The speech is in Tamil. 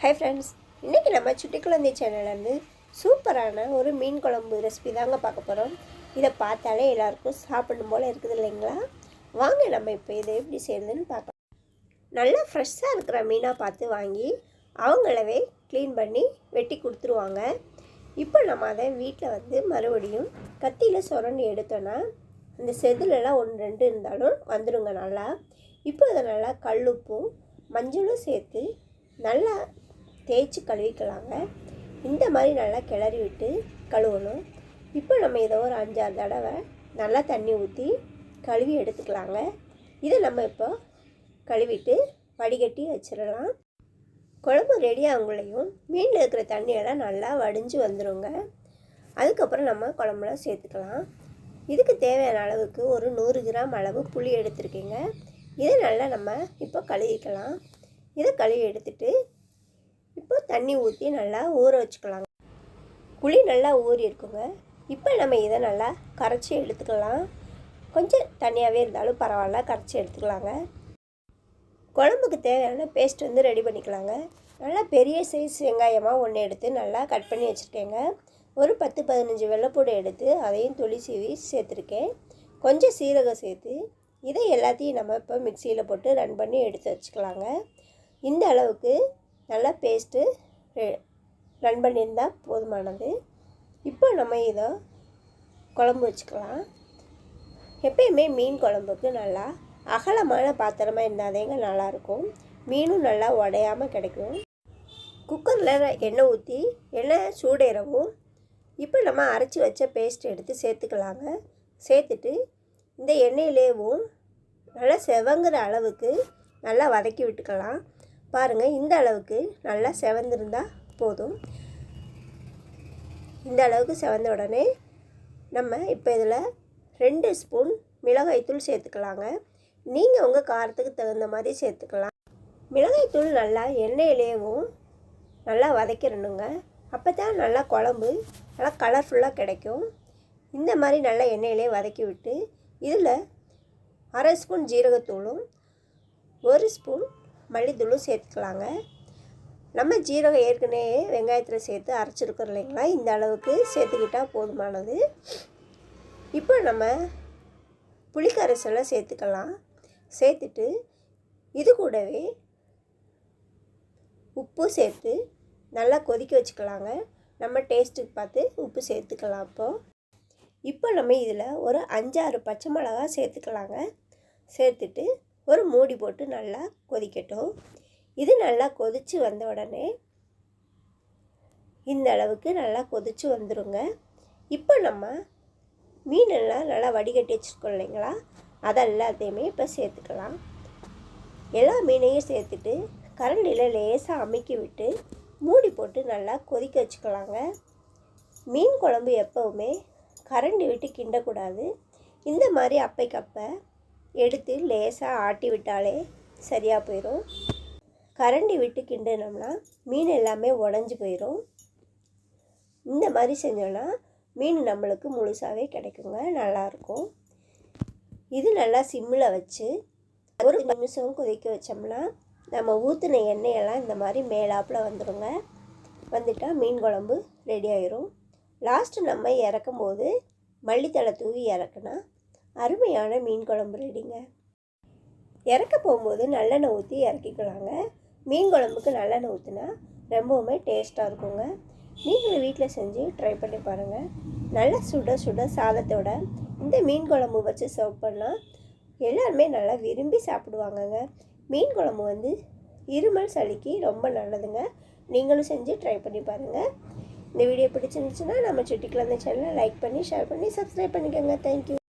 ஹாய் ஃப்ரெண்ட்ஸ், இன்றைக்கி நம்ம சுட்டி குழந்தை சேனல்லேருந்து சூப்பரான ஒரு மீன் குழம்பு ரெசிபி தாங்க பார்க்க போகிறோம். இதை பார்த்தாலே எல்லாருக்கும் சாப்பிடணும் போல் இருக்குது இல்லைங்களா? வாங்க நம்ம இப்போ இதை எப்படி செய்யுதுன்னு பார்க்கலாம். நல்லா ஃப்ரெஷ்ஷாக இருக்கிற மீனாக பார்த்து வாங்கி அவங்களவே க்ளீன் பண்ணி வெட்டி கொடுத்துருவாங்க. இப்போ நம்ம அதை வீட்டில் மறுபடியும் கத்தியில் சுரண்டி எடுத்தோன்னா அந்த செதிலெல்லாம் 1-2 இருந்தாலும் வந்துடுங்க நல்லா. இப்போ அதை நல்லா கல்லுப்பும் மஞ்சளும் சேர்த்து நல்லா தேய்ச்சி கழுவிக்கலாங்க. இந்த மாதிரி நல்லா கிளறி விட்டு கழுவணும். இப்போ நம்ம இதை ஒரு 5-6 தடவை நல்லா தண்ணி ஊற்றி கழுவி எடுத்துக்கலாங்க. இதை நம்ம இப்போ கழுவிட்டு வடிகட்டி வச்சிடலாம். குழம்பு ரெடி ஆகுங்களையும் மீனில் இருக்கிற தண்ணியெல்லாம் நல்லா வடிஞ்சு வந்துடுங்க. அதுக்கப்புறம் நம்ம குழம்புல சேர்த்துக்கலாம். இதுக்கு தேவையான அளவுக்கு ஒரு 100 கிராம் அளவு புளி எடுத்துருக்கீங்க. இதை நல்லா நம்ம இப்போ கழுவிக்கலாம். இதை கழுவி எடுத்துட்டு இப்போ தண்ணி ஊற்றி நல்லா ஊற வச்சுக்கலாங்க. புளி நல்லா ஊறி இருக்குங்க. இப்போ நம்ம இதை நல்லா கரைச்சி எடுத்துக்கலாம். கொஞ்சம் தண்ணியாகவே இருந்தாலும் பரவாயில்ல, கரைச்சி எடுத்துக்கலாங்க. குழம்புக்கு தேவையான பேஸ்ட் ரெடி பண்ணிக்கலாங்க. நல்லா பெரிய சைஸ் வெங்காயமாக ஒன்று எடுத்து நல்லா கட் பண்ணி வச்சுருக்கேங்க. ஒரு 10-15 வெள்ளைப்பூடு எடுத்து அதையும் துளி சீவி சேர்த்துருக்கேன். கொஞ்சம் சீரகம் சேர்த்து இதை எல்லாத்தையும் நம்ம இப்போ மிக்சியில் போட்டு ரன் பண்ணி எடுத்து வச்சுக்கலாங்க. இந்த அளவுக்கு நல்லா பேஸ்ட்டு ரன் பண்ணியிருந்தால் போதுமானது. இப்போ நம்ம இதை குழம்பு வச்சுக்கலாம். எப்பயுமே மீன் குழம்புக்கு நல்லா அகலமான பாத்திரமாக இருந்தாதேங்க நல்லாயிருக்கும். மீனும் நல்லா உடையாமல் கிடைக்கும். குக்கரில் எண்ணெய் ஊற்றி எண்ணெய் சூடேறவும் இப்போ நம்ம அரைச்சி வச்ச பேஸ்ட் எடுத்து சேர்த்துக்கலாங்க. சேர்த்துட்டு இந்த எண்ணெயிலேயும் நல்லா செவங்குற அளவுக்கு நல்லா வதக்கி விட்டுக்கலாம். பாருங்கள், இந்த அளவுக்கு நல்லா செவந்திருந்தால் போதும். இந்த அளவுக்கு செவந்த உடனே நம்ம இப்போ இதில் 2 ஸ்பூன் மிளகாய்த்தூள் சேர்த்துக்கலாங்க. நீங்கள் உங்கள் காரத்துக்கு தகுந்த மாதிரி சேர்த்துக்கலாம். மிளகாய்த்தூள் நல்லா எண்ணெயிலேயும் நல்லா வதக்கிடணுங்க. அப்போ தான் நல்லா குழம்பு நல்லா கலர்ஃபுல்லாக கிடைக்கும். இந்த மாதிரி நல்லா எண்ணெயிலே வதக்கி விட்டு இதில் 1/2 ஸ்பூன் ஜீரகத்தூளும் 1 ஸ்பூன் மல்லித்தூளும் சேர்த்துக்கலாங்க. நம்ம ஜீரகம் ஏற்கனவே வெங்காயத்தில் சேர்த்து அரைச்சிருக்கோம் இல்லைங்களா? இந்த அளவுக்கு சேர்த்துக்கிட்டால் போதுமானது. இப்போ நம்ம புளிக்கரைசலை சேர்த்துக்கலாம். சேர்த்துட்டு இது கூடவே உப்பு சேர்த்து நல்லா கொதிக்க வச்சுக்கலாங்க. நம்ம டேஸ்ட்டுக்கு பார்த்து உப்பு சேர்த்துக்கலாம். இப்போ நம்ம இதில் ஒரு 5-6 பச்சை மிளகா சேர்த்துக்கலாங்க. சேர்த்துட்டு ஒரு மூடி போட்டு நல்லா கொதிக்கட்டும். இது நல்லா கொதித்து வந்த உடனே இந்த அளவுக்கு நல்லா கொதித்து வந்துடுங்க. இப்போ நம்ம மீனெல்லாம் நல்லா வடிகட்டி வச்சுருக்கோம் இல்லைங்களா? அதெல்லாத்தையுமே இப்போ சேர்த்துக்கலாம். எல்லா மீனையும் சேர்த்துட்டு கரண்டியில் லேசாக அமுக்கி விட்டு மூடி போட்டு நல்லா கொதிக்க வச்சுக்கலாங்க. மீன் குழம்பு எப்போவுமே கரண்டி விட்டு கிண்டக்கூடாது. இந்த மாதிரி அப்பைக்கப்போ எடுத்து லேசாக ஆட்டி விட்டாலே சரியாக போயிடும். கரண்டி விட்டு கிண்டினோம்னா மீன் எல்லாமே உடஞ்சி போயிடும். இந்த மாதிரி செஞ்சோன்னா மீன் நம்மளுக்கு முழுசாகவே கிடைக்குங்க, நல்லாயிருக்கும். இது நல்லா சிம்மில் வச்சு ஒரு நிமிஷம் கொதிக்க வச்சோம்னா நம்ம ஊற்றின எண்ணெயெல்லாம் இந்த மாதிரி மேலாப்பில் வந்துடுங்க. வந்துட்டால் மீன் குழம்பு ரெடி ஆயிரும். லாஸ்ட்டு நம்ம இறக்கும்போது மல்லித்தழை தூவி இறக்குனா அருமையான மீன் குழம்பு ரெடிங்க. இறக்க போகும்போது நல்லெண்ணெய் ஊற்றி இறக்கிக்கலாங்க. மீன் குழம்புக்கு நல்லெண்ணெய் ஊற்றினா ரொம்பவுமே டேஸ்ட்டாக இருக்குங்க. நீங்களும் வீட்டில் செஞ்சு ட்ரை பண்ணி பாருங்கள். நல்லா சுட சுட சாதத்தோட இந்த மீன் குழம்பு வச்சு சர்வ் பண்ணால் எல்லாருமே நல்லா விரும்பி சாப்பிடுவாங்கங்க. மீன் குழம்பு இருமல் சளிக்கு ரொம்ப நல்லதுங்க. நீங்களும் செஞ்சு ட்ரை பண்ணி பாருங்கள். இந்த வீடியோ பிடிச்சிருந்துச்சுன்னா நம்ம சுட்டி குழந்தை சேனலை லைக் பண்ணி ஷேர் பண்ணி சப்ஸ்கிரைப் பண்ணிக்கோங்க. தேங்க்யூ.